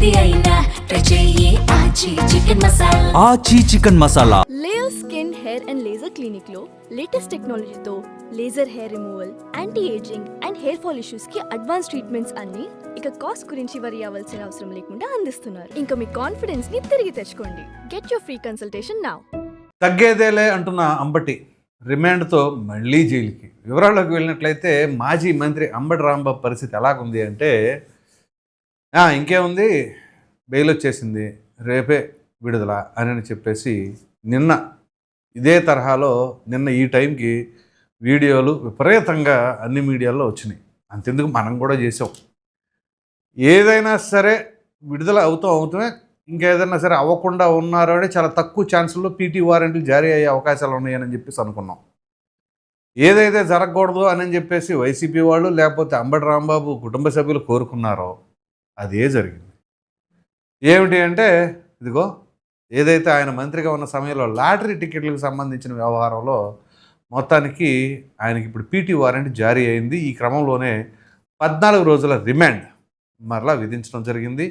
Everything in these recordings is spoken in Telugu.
ఏది అయినా ట్రై చెయ్యి ఆచి చికెన్ మసాలా. ఆచి chicken masala. Layer skin hair and laser clinic లో లేటెస్ట్ టెక్నాలజీతో laser hair removal, anti ageing and hair fall issues కి అడ్వాన్స్ ట్రీట్మెంట్స్ అన్ని ఇక కాస్ట్ గురించి వరి అవ్వాల్సిన అవసరం లేకుండా అందిస్తున్నారు. ఇంకా మీ కాన్ఫిడెన్స్ ని తిరిగి తెచ్చుకోండి. Get your free consultation now. తగ్గేదేలే అంటున్న అంబటి రిమాండ్తో మళ్ళీ జైలుకి. వివరాల్లోకి వెళ్ళినట్లయితే మాజీ మంత్రి అంబటి రాంబాబు పరిస్థితి ఎలాగుంది అంటే ఇంకేముంది, బెయిల్ వచ్చేసింది, రేపే విడుదల అని చెప్పేసి నిన్న ఇదే తరహాలో నిన్న ఈ టైంకి వీడియోలు విపరీతంగా అన్ని మీడియాల్లో వచ్చినాయి. అంతెందుకు మనం కూడా చేసాం. ఏదైనా సరే విడుదల అవుతామే, ఇంకేదైనా సరే అవ్వకుండా ఉన్నారు అంటే చాలా తక్కువ ఛాన్సుల్లో పీటీ వారెంట్లు జారీ అయ్యే అవకాశాలు ఉన్నాయని చెప్పేసి అనుకున్నాం. ఏదైతే జరగకూడదు అని చెప్పేసి వైసీపీ వాళ్ళు లేకపోతే అంబటి రాంబాబు కుటుంబ సభ్యులు కోరుకున్నారో అదే జరిగింది. ఏమిటి అంటే ఇదిగో ఏదైతే ఆయన మంత్రిగా ఉన్న సమయంలో లాటరీ టికెట్లకు సంబంధించిన వ్యవహారంలో మొత్తానికి ఆయనకి ఇప్పుడు పీటీ వారెంట్ జారీ అయింది. ఈ క్రమంలోనే 14 రోజుల రిమాండ్ మరలా విధించడం జరిగింది.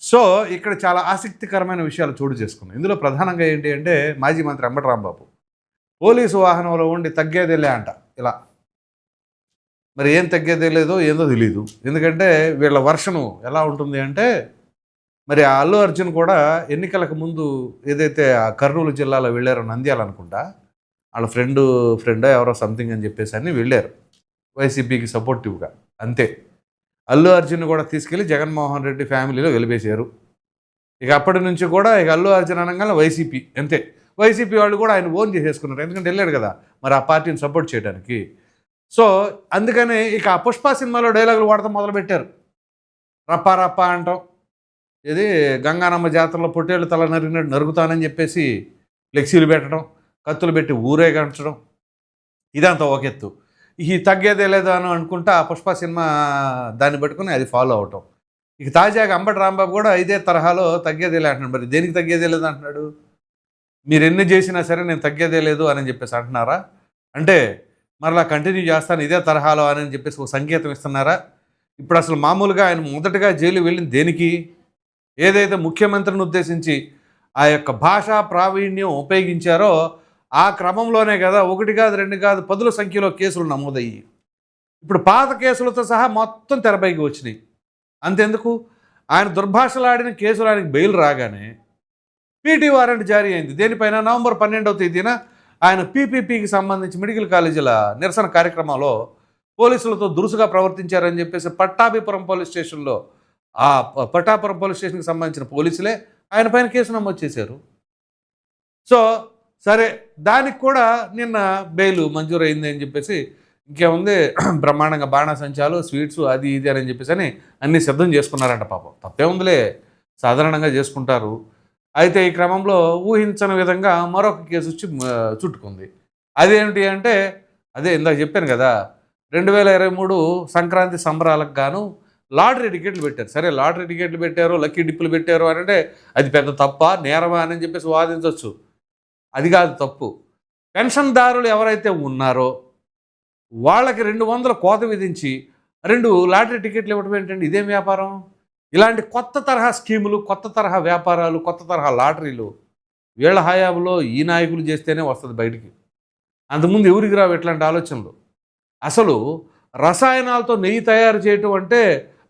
సో ఇక్కడ చాలా ఆసక్తికరమైన విషయాలు చోటు చేసుకున్నాయి. ఇందులో ప్రధానంగా ఏంటి అంటే మాజీ మంత్రి అంబటి రాంబాబు పోలీసు వాహనంలో ఉండి తగ్గేదేలే అంట. ఇలా మరి ఏం తగ్గేదే లేదో ఏందో తెలీదు. ఎందుకంటే వీళ్ళ వర్షను ఎలా ఉంటుంది అంటే మరి ఆ అల్లు అర్జున్ కూడా ఎన్నికలకు ముందు ఏదైతే ఆ కర్నూలు జిల్లాలో వెళ్ళారో నంద్యాలనుకుంటా, వాళ్ళ ఫ్రెండ్ ఎవరో సంథింగ్ అని చెప్పేసి అని వెళ్ళారు వైసీపీకి సపోర్టివ్గా. అంతే, అల్లు అర్జున్ కూడా తీసుకెళ్ళి జగన్మోహన్ రెడ్డి ఫ్యామిలీలో వెలిపేశారు. ఇక అప్పటి నుంచి కూడా ఇక అల్లు అర్జున్ అనగానే వైసీపీ, అంతే. వైసీపీ వాళ్ళు కూడా ఆయన ఓన్ చేసేసుకున్నారు, ఎందుకంటే వెళ్ళాడు కదా మరి ఆ పార్టీని సపోర్ట్ చేయడానికి. సో అందుకని ఇక ఆ పుష్ప సినిమాలో డైలాగులు వాడటం మొదలుపెట్టారు. రప్పా రప్పా అంటాం, ఇది గంగానమ్మ జాతరలో పొట్టేళ్ళు తల నరిగినట్టు నరుగుతానని చెప్పేసి ఫ్లెక్సీలు పెట్టడం, కత్తులు పెట్టి ఊరేగించడం, ఇదంతా ఒక ఎత్తు. ఈ తగ్గేదే లేదా అని అనుకుంటా ఆ పుష్ప సినిమా దాన్ని పట్టుకుని అది ఫాలో అవటం. ఇక తాజాగా అంబటి రాంబాబు కూడా ఇదే తరహాలో తగ్గేదేలే అంటున్నాడు. మరి దేనికి తగ్గేదే లేదు అంటున్నాడు? మీరు ఎన్ని చేసినా సరే నేను తగ్గేదే లేదు అని చెప్పేసి అంటున్నారా? అంటే మరలా కంటిన్యూ చేస్తాను ఇదే తరహాలో అని చెప్పేసి ఒక సంకేతం ఇస్తున్నారా? ఇప్పుడు అసలు మామూలుగా ఆయన మొదటగా జైలు వెళ్ళింది దేనికి? ఏదైతే ముఖ్యమంత్రిని ఉద్దేశించి ఆ యొక్క భాషా ప్రావీణ్యం ఉపయోగించారో ఆ క్రమంలోనే కదా 1 కాదు 2 కాదు 10ల సంఖ్యలో కేసులు నమోదయ్యి ఇప్పుడు పాత కేసులతో సహా మొత్తం తెరపైకి వచ్చినాయి. అంతెందుకు, ఆయన దుర్భాషలాడిన కేసులు ఆయనకు బెయిల్ రాగానే పీటీ వారెంట్ జారీ అయింది. దేనిపైన? నవంబర్ 12వ తేదీన ఆయన పీపీపీకి సంబంధించి మెడికల్ కాలేజీల నిరసన కార్యక్రమంలో పోలీసులతో దురుసుగా ప్రవర్తించారని చెప్పేసి పట్టాభిపురం పోలీస్ స్టేషన్లో ఆ పట్టాపురం పోలీస్ స్టేషన్కి సంబంధించిన పోలీసులే ఆయన పైన కేసు నమోదు చేశారు. సో సరే, దానికి కూడా నిన్న బెయిల్ మంజూరు అయింది అని చెప్పేసి ఇంకేముంది, బ్రహ్మాండంగా బాణాసంచాలు, స్వీట్స్, అది ఇది అని చెప్పేసి అని అన్నీ సిద్ధం చేసుకున్నారంట. పాపం తప్పేముందిలే, సాధారణంగా చేసుకుంటారు. అయితే ఈ క్రమంలో ఊహించని విధంగా మరొక కేసు వచ్చి చుట్టుకుంది. అదేమిటి అంటే అదే ఇందాక చెప్పాను కదా, 2023 సంక్రాంతి సంబరాలకు గాను లాటరీ టికెట్లు పెట్టారు. సరే, లాటరీ టికెట్లు పెట్టారు, లక్కీ డిప్పులు పెట్టారు అని అంటే అది పెద్ద తప్ప నేరమా అని చెప్పేసి వాదించవచ్చు. అది కాదు తప్పు. పెన్షన్దారులు ఎవరైతే ఉన్నారో వాళ్ళకి 200 కోత విధించి 2 లాటరీ టికెట్లు ఇవ్వడం ఏంటండి? ఇదేం వ్యాపారం? ఇలాంటి కొత్త తరహా స్కీములు, కొత్త తరహా వ్యాపారాలు, కొత్త తరహా లాటరీలు వీళ్ళ హయాంలో ఈ నాయకులు చేస్తేనే వస్తుంది బయటికి. అంతకుముందు ఎవరికి రావు ఇట్లాంటి ఆలోచనలు. అసలు రసాయనాలతో నెయ్యి తయారు చేయటం అంటే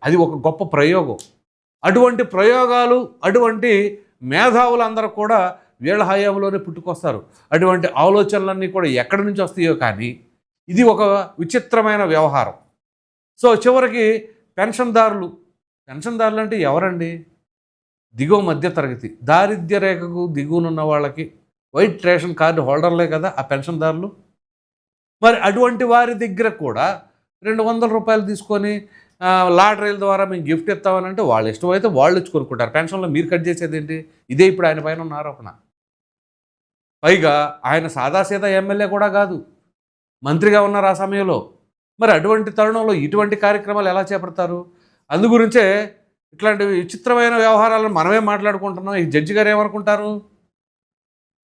అది ఒక గొప్ప ప్రయోగం. అటువంటి ప్రయోగాలు, అటువంటి మేధావులందరూ కూడా వీళ్ళ హయాంలోనే పుట్టుకొస్తారు. అటువంటి ఆలోచనలన్నీ కూడా ఎక్కడి నుంచి వస్తాయో కానీ ఇది ఒక విచిత్రమైన వ్యవహారం. సో చివరికి పెన్షన్దారులు అంటే ఎవరండి? దిగువ మధ్య తరగతి, దారిద్ర్య రేఖకు దిగువనున్న వాళ్ళకి వైట్ రేషన్ కార్డు హోల్డర్లే కదా ఆ పెన్షన్దారులు. మరి అటువంటి వారి దగ్గర కూడా 200 రూపాయలు తీసుకొని లాటరీల ద్వారా మేము గిఫ్ట్ ఇస్తామని అంటే వాళ్ళు ఇష్టమైతే వాళ్ళు ఇచ్చి కొనుక్కుంటారు. పెన్షన్లో మీరు కట్ చేసేది ఏంటి? ఇదే ఇప్పుడు ఆయన పైన ఉన్న ఆరోపణ. పైగా ఆయన సాదాసీదా ఎమ్మెల్యే కూడా కాదు, మంత్రిగా ఉన్నారు ఆ సమయంలో. మరి అటువంటి తరుణంలో ఇటువంటి కార్యక్రమాలు ఎలా చేపడతారు? అందుగురించే ఇట్లాంటి విచిత్రమైన వ్యవహారాలను మనమే మాట్లాడుకుంటున్నాం. ఈ జడ్జి గారు ఏమనుకుంటారు?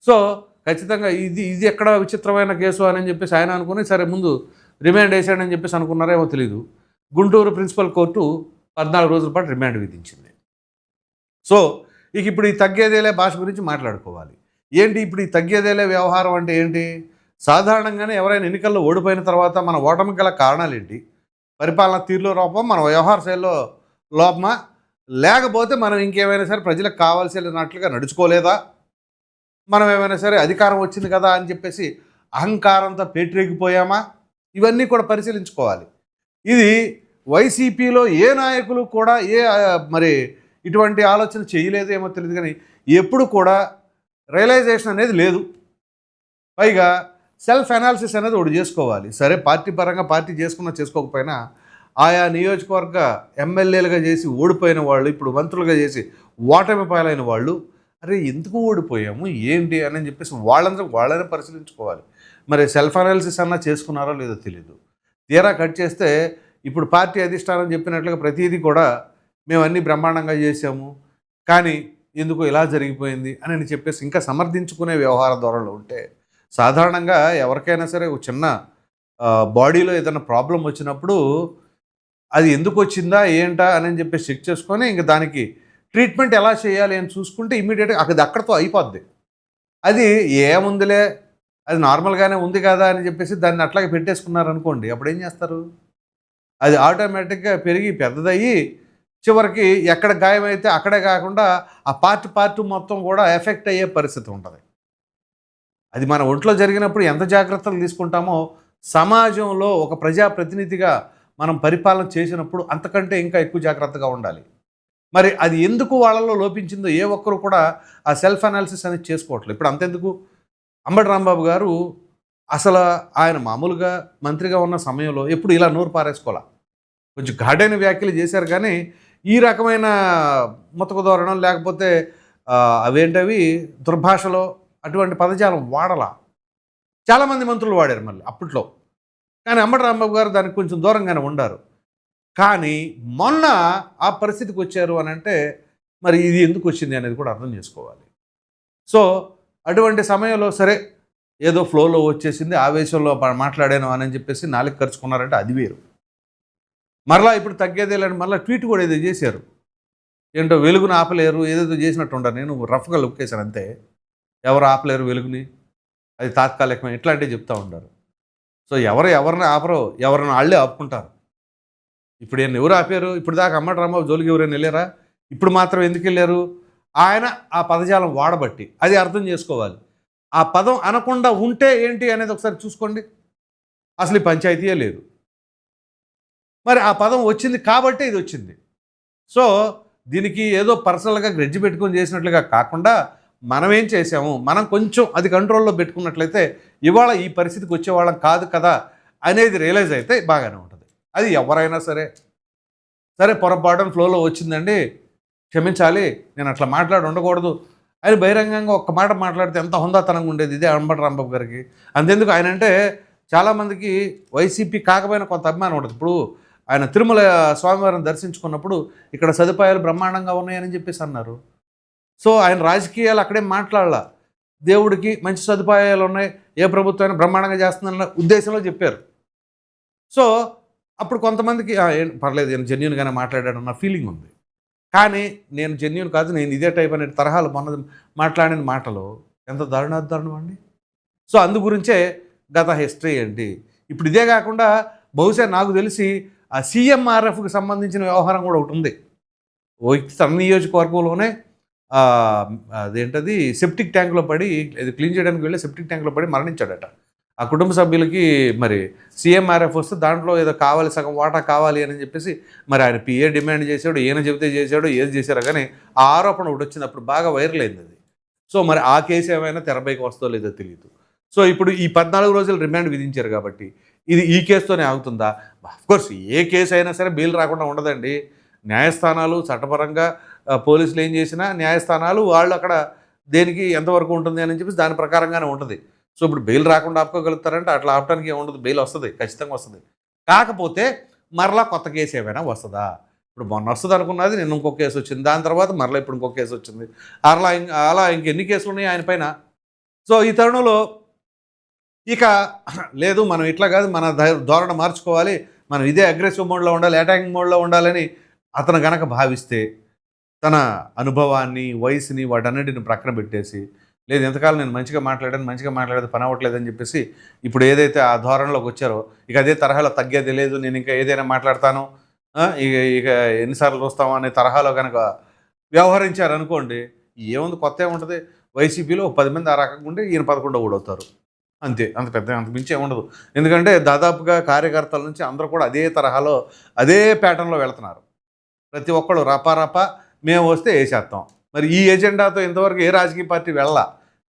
సో ఖచ్చితంగా ఇది ఎక్కడ విచిత్రమైన కేసు అని చెప్పేసి ఆయన అనుకుని సరే ముందు రిమాండ్ వేసాడని చెప్పేసి అనుకున్నారేమో తెలియదు. గుంటూరు ప్రిన్సిపల్ కోర్టు 14 రోజుల పాటు రిమాండ్ విధించింది. సో ఇక ఇప్పుడు ఈ తగ్గేదేలే భాష గురించి మాట్లాడుకోవాలి. ఏంటి ఇప్పుడు ఈ తగ్గేదేలే వ్యవహారం అంటే ఏంటి? సాధారణంగానే ఎవరైనా ఎన్నికల్లో ఓడిపోయిన తర్వాత మన ఓటమికి గల కారణాలు ఏంటి? పరిపాలన తీరులో లోపం, మన వ్యవహార శైలిలో లోపమా, లేకపోతే మనం ఇంకేమైనా సరే ప్రజలకు కావాల్సినట్లుగా నడుచుకోలేదా, మనం ఏమైనా సరే అధికారం వచ్చింది కదా అని చెప్పేసి అహంకారంతో పేటరేగిపోయామా? ఇవన్నీ కూడా పరిశీలించుకోవాలి. ఇది వైసీపీలో ఏ నాయకులు కూడా మరి ఇటువంటి ఆలోచన చేయలేదు ఏమో తెలియదు, కానీ ఎప్పుడు కూడా రియలైజేషన్ అనేది లేదు. పైగా సెల్ఫ్ అనాలిసిస్ అనేది ఒకటి చేసుకోవాలి. సరే పార్టీ పరంగా పార్టీ చేసుకోకపోయినా ఆయా నియోజకవర్గ ఎమ్మెల్యేలుగా చేసి ఓడిపోయిన వాళ్ళు, ఇప్పుడు మంత్రులుగా చేసి ఓటమి పాలైన వాళ్ళు, అరే ఎందుకు ఓడిపోయాము ఏంటి అని చెప్పేసి వాళ్ళనే పరిశీలించుకోవాలి. మరి సెల్ఫ్ అనాలిసిస్ అన్నా చేసుకున్నారో లేదో తెలియదు. తీరా కట్ చేస్తే ఇప్పుడు పార్టీ అధిష్టానం చెప్పినట్లుగా ప్రతిదీ కూడా మేము అన్నీ బ్రహ్మాండంగా చేసాము, కానీ ఎందుకు ఇలా జరిగిపోయింది అని చెప్పేసి ఇంకా సమర్థించుకునే వ్యవహార ధోరణిలో ఉంటే, సాధారణంగా ఎవరికైనా సరే ఒక చిన్న బాడీలో ఏదైనా ప్రాబ్లం వచ్చినప్పుడు అది ఎందుకు వచ్చిందా ఏంటా అని చెప్పేసి చెక్ చేసుకొని ఇంకా దానికి ట్రీట్మెంట్ ఎలా చేయాలి అని చూసుకుంటే ఇమ్మీడియట్గా అక్కడితో అయిపోద్ది. అది ఏముందిలే, అది నార్మల్గానే ఉంది కదా అని చెప్పేసి దాన్ని అట్లాగే పెట్టేసుకున్నారనుకోండి, అప్పుడు ఏం చేస్తారు? అది ఆటోమేటిక్గా పెరిగి పెద్దదయ్యి చివరికి ఎక్కడ గాయమైతే అక్కడే కాకుండా ఆ పార్ట్ మొత్తం కూడా ఎఫెక్ట్ అయ్యే పరిస్థితి ఉంటుంది. అది మన ఒంట్లో జరిగినప్పుడు ఎంత జాగ్రత్తలు తీసుకుంటామో సమాజంలో ఒక ప్రజాప్రతినిధిగా మనం పరిపాలన చేసినప్పుడు అంతకంటే ఇంకా ఎక్కువ జాగ్రత్తగా ఉండాలి. మరి అది ఎందుకు వాళ్ళలో లోపించిందో ఏ ఒక్కరు కూడా ఆ సెల్ఫ్ అనాలిసిస్ అనేది చేసుకోవట్లేదు. ఇప్పుడు అంతెందుకు, అంబటి రాంబాబు గారు అసలు ఆయన మామూలుగా మంత్రిగా ఉన్న సమయంలో ఎప్పుడు ఇలా నోరు పారేసుకోవాలా, కొంచెం ఘాటైన వ్యాఖ్యలు చేశారు, కానీ ఈ రకమైన ముతక ధోరణం లేకపోతే అవేంటవి దుర్భాషలో అటువంటి పదజాలం వాడలా. చాలామంది మంత్రులు వాడారు మళ్ళీ అప్పట్లో, కానీ అంబటి రాంబాబు గారు దానికి కొంచెం దూరంగానే ఉండారు. కానీ మొన్న ఆ పరిస్థితికి వచ్చారు అని అంటే మరి ఇది ఎందుకు వచ్చింది అనేది కూడా అర్థం చేసుకోవాలి. సో అటువంటి సమయంలో సరే ఏదో ఫ్లోలో వచ్చేసింది, ఆవేశంలో మాట్లాడాను అని చెప్పేసి నాలుగు ఖర్చుకున్నారంటే అది వేరు. మరలా ఇప్పుడు తగ్గేదేలేని మరలా ట్వీట్ కూడా ఏదో చేశారు, ఏంటో వెలుగుని ఆపలేరు ఏదేదో చేసినట్టు ఉండరు. నేను రఫ్గా లుక్కేశాను అంతే, ఎవరు ఆపలేరు వెలుగుని, అది తాత్కాలికమే, ఇట్లాంటివి చెప్తూ ఉంటారు. సో ఎవరిని ఆపరో ఎవరిని వాళ్ళే ఆపుకుంటారు. ఇప్పుడు ఈయన ఎవరు ఆపారు? ఇప్పుడు దాకా అంబటి రాంబాబు జోలికి ఎవరైనా వెళ్ళారా? ఇప్పుడు మాత్రం ఎందుకు వెళ్ళారు? ఆయన ఆ పదజాలం వాడబట్టి. అది అర్థం చేసుకోవాలి. ఆ పదం అనకుండా ఉంటే ఏంటి అనేది ఒకసారి చూసుకోండి, అసలు ఈ పంచాయతీయే లేదు. మరి ఆ పదం వచ్చింది కాబట్టే ఇది వచ్చింది. సో దీనికి ఏదో పర్సనల్గా గ్రెడ్జి పెట్టుకొని చేసినట్లుగా కాకుండా మనం ఏం చేసాము, మనం కొంచెం అది కంట్రోల్లో పెట్టుకున్నట్లయితే ఇవాళ ఈ పరిస్థితికి వచ్చేవాళ్ళం కాదు కదా అనేది రియలైజ్ అయితే బాగానే ఉంటుంది. అది ఎవరైనా సరే పొరపాటున ఫ్లోలో వచ్చిందండి, క్షమించాలి, నేను అట్లా మాట్లాడి ఉండకూడదు అని బహిరంగంగా ఒక్క మాట మాట్లాడితే ఎంత హుందాతనంగా ఉండేది. ఇదే అంబటి రాంబాబు గారికి. అంతెందుకు, ఆయన అంటే చాలామందికి వైసీపీ కాకపోయినా కొంత అభిమానం ఉంటుంది. ఇప్పుడు ఆయన తిరుమల స్వామివారిని దర్శించుకున్నప్పుడు ఇక్కడ సదుపాయాలు బ్రహ్మాండంగా ఉన్నాయని చెప్పేసి అన్నారు. సో ఆయన రాజకీయాలు అక్కడే మాట్లాడాల, దేవుడికి మంచి సదుపాయాలు ఉన్నాయి, ఏ ప్రభుత్వం బ్రహ్మాండంగా చేస్తుందన్న ఉద్దేశంలో చెప్పారు. సో అప్పుడు కొంతమందికి పర్లేదు నేను జెన్యూన్గానే మాట్లాడాడన్న ఫీలింగ్ ఉంది. కానీ నేను జెన్యూన్ కాదు, నేను ఇదే టైప్ అనే తరహాలు మొన్న మాట్లాడిన మాటలు ఎంత దారుణాదారుణం అండి. సో అందు గురించే గత హిస్టరీ ఏంటి, ఇప్పుడు ఇదే కాకుండా బహుశా నాకు తెలిసి ఆ సీఎంఆర్ఎఫ్కి సంబంధించిన వ్యవహారం కూడా ఒకటి ఉంది. తన నియోజకవర్గంలోనే అదేంటది సెప్టిక్ ట్యాంక్లో పడి, ఇది క్లీన్ చేయడానికి వెళ్ళి సెప్టిక్ ట్యాంక్లో పడి మరణించాడట. ఆ కుటుంబ సభ్యులకి మరి సీఎంఆర్ఎఫ్ వస్తే దాంట్లో ఏదో కావాలి, సగం వాటా కావాలి అని చెప్పేసి మరి ఆయన పిఏ డిమాండ్ చేశాడు, ఈయన చెబితే చేశాడు, ఏది చేశారో కానీ ఆ ఆరోపణ ఒకటి వచ్చింది, అప్పుడు బాగా వైరల్ అయింది అది. సో మరి ఆ కేసు ఏమైనా తెరపైకి వస్తుందో లేదో తెలియదు. సో ఇప్పుడు ఈ 14 రోజులు రిమాండ్ విధించారు కాబట్టి ఇది ఈ కేసుతోనే ఆగుతుందా? అఫ్కోర్స్ ఏ కేసు అయినా సరే బెయిల్ రాకుండా ఉండదండి. న్యాయస్థానాలు చట్టపరంగా పోలీసులు ఏం చేసినా న్యాయస్థానాలు వాళ్ళు అక్కడ దేనికి ఎంతవరకు ఉంటుంది అని చెప్పేసి దాని ప్రకారంగానే ఉంటుంది. సో ఇప్పుడు బెయిల్ రాకుండా ఆపుకోగలుగుతారంటే అట్లా ఆపడానికి ఏమి ఉండదు, బెయిల్ వస్తుంది, ఖచ్చితంగా వస్తుంది. కాకపోతే మరలా కొత్త కేసు ఏమైనా వస్తుందా? ఇప్పుడు మొన్న వస్తుంది అనుకున్నది, నిన్న ఇంకొక కేసు వచ్చింది, దాని తర్వాత మరలా ఇప్పుడు ఇంకొక కేసు వచ్చింది, అలా ఇంకెన్ని కేసులు ఉన్నాయి ఆయన పైన. సో ఈ తరుణంలో ఇక లేదు, మనం ఇట్లా కాదు, మన ధోరణ మార్చుకోవాలి, మనం ఇదే అగ్రెసివ్ మోడ్లో ఉండాలి, అటాకింగ్ మోడ్లో ఉండాలని అతను గనక భావిస్తే తన అనుభవాన్ని, వయసుని వాటన్నిటిని ప్రక్కన పెట్టేసి, లేదు ఇంతకాలం నేను మంచిగా మాట్లాడేది పని అవ్వట్లేదని చెప్పేసి ఇప్పుడు ఏదైతే ఆ ధోరణిలోకి వచ్చారో ఇక అదే తరహాలో తగ్గేది లేదు, నేను ఇంకా ఏదైనా మాట్లాడతాను, ఇక ఇక ఎన్నిసార్లు చూస్తామో అనే తరహాలో కనుక వ్యవహరించారనుకోండి, ఏముంది కొత్త ఏముంటుంది, వైసీపీలో 10 మంది ఆ రకంగా ఉంటే ఈయన 11 కూడా అవుతారు అంతే, అంత మించి ఏముండదు. ఎందుకంటే దాదాపుగా కార్యకర్తల నుంచి అందరూ కూడా అదే తరహాలో అదే ప్యాటర్న్లో వెళ్తున్నారు. ప్రతి ఒక్కళ్ళు రపా మేము వస్తే వేసేస్తాం. మరి ఈ ఎజెండాతో ఇంతవరకు ఏ రాజకీయ పార్టీ వెళ్ళా,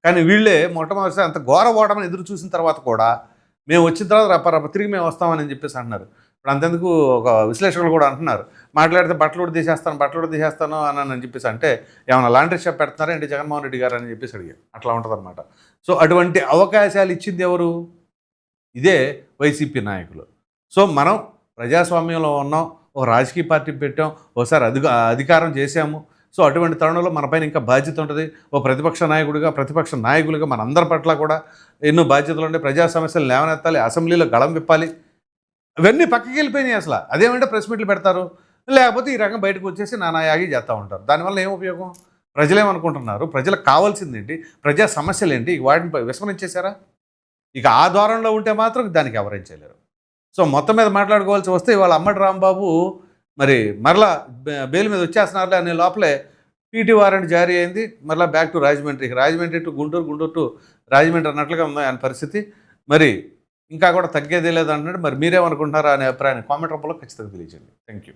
కానీ వీళ్ళే మొట్టమొదటిసారి అంత ఘోర ఓటమని ఎదురు చూసిన తర్వాత కూడా మేము వచ్చిన తర్వాత రపా తిరిగి మేము వస్తామని చెప్పేసి అంటున్నారు. ఇప్పుడు అంతెందుకు ఒక విశ్లేషకులు కూడా అంటున్నారు, మాట్లాడితే బట్టలు కూడా తీసేస్తాను అని చెప్పేసి, అంటే ఏమైనా లాండ్రీ షాప్ పెడుతున్నారా ఏంటి జగన్మోహన్ రెడ్డి గారు అని చెప్పేసి అడిగారు. అట్లా ఉంటుందన్నమాట. సో అటువంటి అవకాశాలు ఇచ్చింది ఎవరు? ఇదే వైసీపీ నాయకులు. సో మనం ప్రజాస్వామ్యంలో ఉన్నాం, ఒక రాజకీయ పార్టీ పెట్టాం, ఒకసారి అధికారం చేశాము. సో అటువంటి తరుణంలో మనపైన ఇంకా బాధ్యత ఉంటుంది. ఓ ప్రతిపక్ష నాయకులుగా మనందరి పట్ల కూడా ఎన్నో బాధ్యతలు ఉంటాయి. ప్రజా సమస్యలు లేవనెత్తాలి, అసెంబ్లీలో గళం విప్పాలి. అవన్నీ పక్కకి వెళ్ళిపోయినాయి. అసలు అదేమంటే ప్రెస్ మీట్లు పెడతారు, లేకపోతే ఈ రకం బయటకు వచ్చేసి నానాయాగి చేస్తూ ఉంటారు. దానివల్ల ఏం ఉపయోగం? ప్రజలేమనుకుంటున్నారు? ప్రజలకు కావాల్సింది ఏంటి? ప్రజా సమస్యలు ఏంటి? వాటిని విస్మరించేశారా? ఇక ఆ ద్వారంలో ఉంటే మాత్రం దానికి ఎవరేం చేయలేరు. సో మొత్తం మీద మాట్లాడుకోవాల్సి వస్తే ఇవాళ అంబటి రాంబాబు మరి మరలా బెయిల్ మీద వచ్చేస్తున్నారులే అనే లోపలే పీటీ వారెంట్ జారీ అయింది. మరలా back to Rajahmundry to Guntur to Rajahmundry అన్నట్లుగా ఉంది ఆయన పరిస్థితి. మరి ఇంకా కూడా తగ్గేదే లేదంటున్నాడు. మరి మీరేమనుకుంటున్నారా అనే అభిప్రాయాన్ని కామెంట్ రూపంలో ఖచ్చితంగా తెలియజేయండి. Thank you.